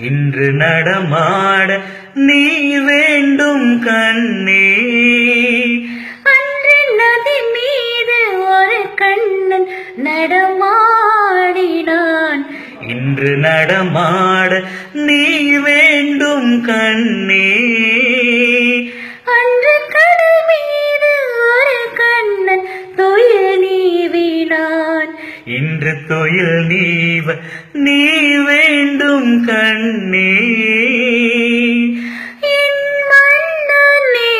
இன்று நடமாட நீ வேண்டும் கண்ணே. அன்று நதி மீது ஒரு கண்ணன் நடமாடினான். இன்று நடமாட நீ வேண்டும் கண்ணே. அன்று கடல் மீது ஒரு கண்ணன் துயில் நீவினான். இன்று துயில் நீவ நீ வேண்டும் கண்ணே. என் மன்னனே,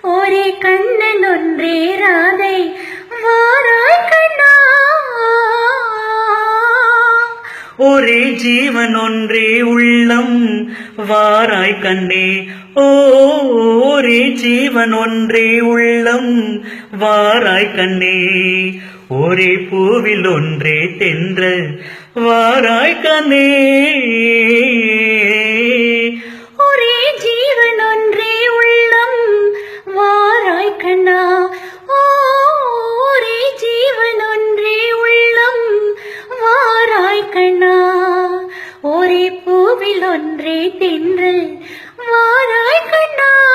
ஒரே கண்ணன் ஒன்றே ராதை வாராய் கண்ணா. ஒரே ஜீவன் ஒன்றே உள்ளம் வாராய் கண்ணே. ஓ, ஒரே ஜீவன் ஒன்றே உள்ளம் வாராய் கண்ணே. ஒரே பூவில் ஒன்றே தென்றல் வாராய் கண்ணே. ஒரே ஜீவன் ஒன்றே உள்ளம் வாராய் கண்ணா. ஒரே ஜீவன் ஒன்றே உள்ளம் வாராய் கண்ணா. ஒரே பூவில் ஒன்றே தென்றல் வாராய் கண்ணா.